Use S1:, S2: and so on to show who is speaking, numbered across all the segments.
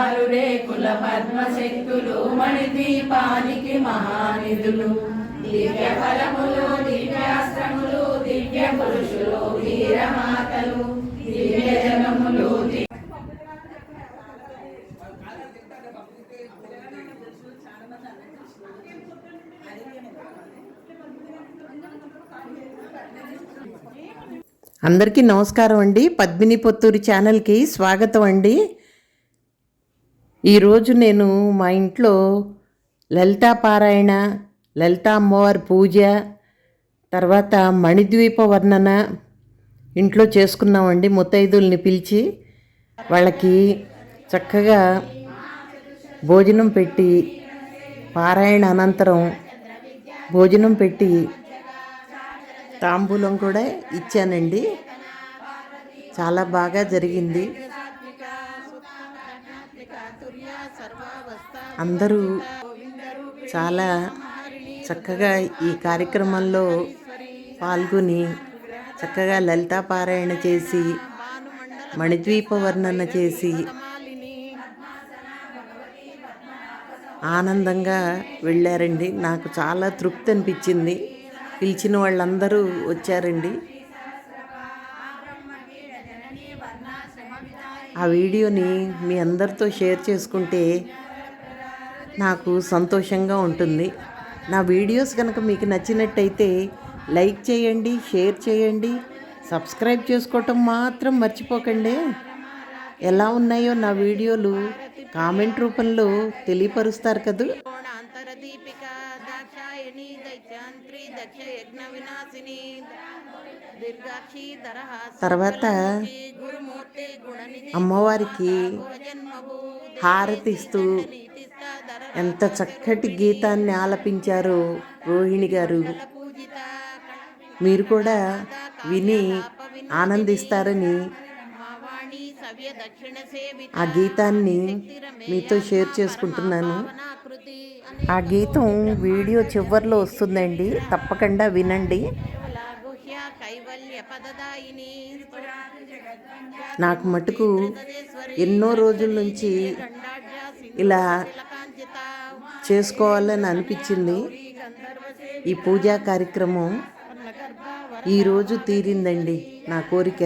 S1: ఆరు రేకుల పద్మశక్తులు మణిద్వీపానికి మహానిధులు. దివ్య ఫలములు, దివ్యాస్త్రములు, దివ్య పురుషులు, వీరమాతలు, దివ్య జనములు.
S2: అందరికీ నమస్కారం అండి. పద్మిని పొత్తూరి ఛానల్కి స్వాగతం అండి. ఈరోజు నేను మా ఇంట్లో లలితా పారాయణ, లలితా అమ్మవారి పూజ, తర్వాత మణిద్వీప వర్ణన ఇంట్లో చేసుకున్నామండి. ముత్తైదుల్ని పిలిచి వాళ్ళకి చక్కగా భోజనం పెట్టి, పారాయణ అనంతరం భోజనం పెట్టి తాంబూలం కూడా ఇచ్చానండి. చాలా బాగా జరిగింది. అందరూ చాలా చక్కగా ఈ కార్యక్రమంలో పాల్గొని చక్కగా లలితా పారాయణ చేసి, మణిద్వీప వర్ణన చేసి ఆనందంగా వెళ్ళారండి. నాకు చాలా తృప్తి అనిపించింది. పిలిచిన వాళ్ళందరూ వచ్చారండి. ఆ వీడియోని మీ అందరితో షేర్ చేసుకుంటే నాకు సంతోషంగా ఉంటుంది. నా వీడియోస్ కనుక మీకు నచ్చినట్టయితే లైక్ చేయండి, షేర్ చేయండి, సబ్స్క్రైబ్ చేసుకోవటం మాత్రం మర్చిపోకండి. ఎలా ఉన్నాయో నా వీడియోలు కామెంట్ రూపంలో తెలియపరుస్తారు కదా. తర్వాత అమ్మవారికి హారతి ఇస్తూ ఎంత చక్కటి గీతాన్ని ఆలపించారో రోహిణి గారు. మీరు కూడా విని ఆనందిస్తారని ఆ గీతాన్ని మీతో షేర్ చేసుకుంటున్నాను. ఆ గీతం వీడియో చివరిలో వస్తుందండి, తప్పకుండా వినండి. నాకు మటుకు ఎన్నో రోజుల నుంచి ఇలా చేసుకోవాలని అనిపించింది. ఈ పూజా కార్యక్రమం ఈరోజు తీరిందండి నా కోరిక.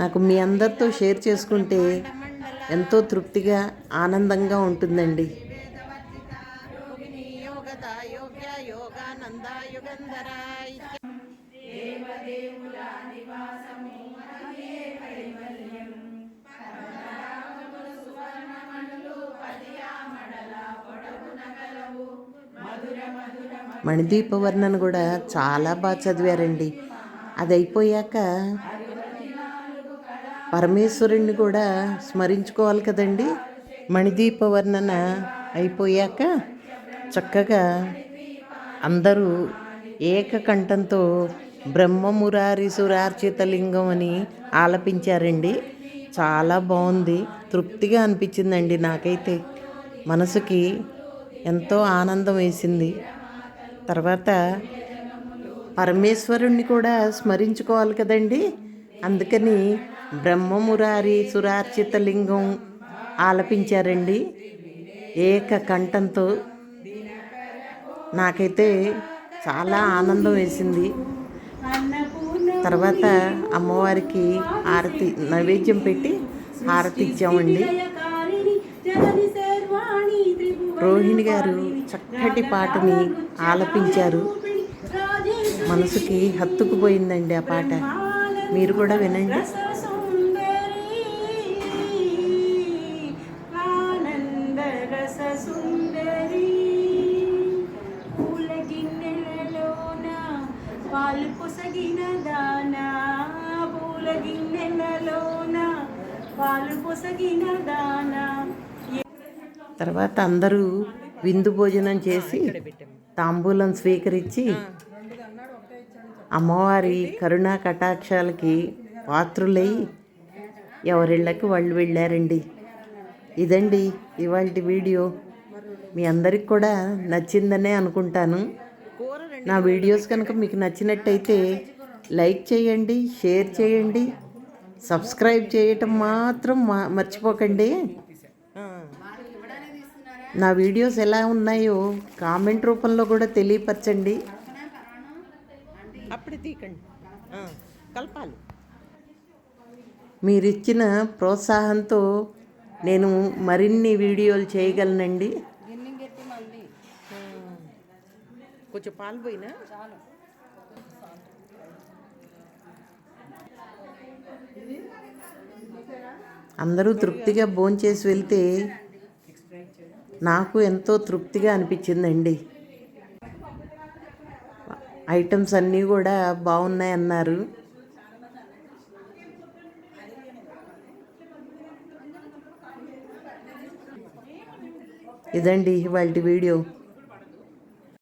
S2: నాకు మీ అందరితో షేర్ చేసుకుంటే ఎంతో తృప్తిగా, ఆనందంగా ఉంటుందండి. మణిద్వీప వర్ణన కూడా చాలా బాగా చదివారండి. అది అయిపోయాక పరమేశ్వరుణ్ణి కూడా స్మరించుకోవాలి కదండి. మణిద్వీప వర్ణన అయిపోయాక చక్కగా అందరూ ఏకకంఠంతో బ్రహ్మమురారి సురార్చిత లింగం అని ఆలపించారండి. చాలా బాగుంది, తృప్తిగా అనిపించిందండి. నాకైతే మనసుకి ఎంతో ఆనందం వేసింది. తర్వాత పరమేశ్వరుణ్ణి కూడా స్మరించుకోవాలి కదండి. అందుకని బ్రహ్మమురారి సురార్చిత లింగం ఆలపించారండి ఏకకంఠంతో. నాకైతే చాలా ఆనందం వేసింది. తర్వాత అమ్మవారికి హారతి నైవేద్యం పెట్టి హారతి ఇచ్చామండి. రోహిణి గారు చక్కటి పాటని ఆలపించారు. మనసుకి హత్తుకుపోయిందండి ఆ పాట. మీరు కూడా వినండి. తర్వాత అందరూ విందు భోజనం చేసి తాంబూలం స్వీకరించి అమ్మవారి కరుణా కటాక్షాలకి పాత్రులై ఎవరిళ్ళకి వాళ్ళు వెళ్ళారండి. ఇదండి ఇవాల్టి వీడియో. మీ అందరికి కూడా నచ్చిందనే అనుకుంటాను. నా వీడియోస్ కనుక మీకు నచ్చినట్టయితే లైక్ చేయండి, షేర్ చేయండి, సబ్స్క్రైబ్ చేయటం మాత్రం మర్చిపోకండి. నా వీడియోస్ ఎలా ఉన్నాయో కామెంట్ రూపంలో కూడా తెలియపరచండి. అప్పుడే తీకండి, కలపాలి. మీరిచ్చిన ప్రోత్సాహంతో నేను మరిన్ని వీడియోలు చేయగలనండి. కొంచెం పాలు పోయినా అందరూ తృప్తిగా భోంచేసి వెళ్తే నాకు ఎంతో తృప్తిగా అనిపించిందండి. ఐటమ్స్ అన్నీ కూడా బాగున్నాయి అన్నారు. ఇదండి ఇవాళ వీడియో.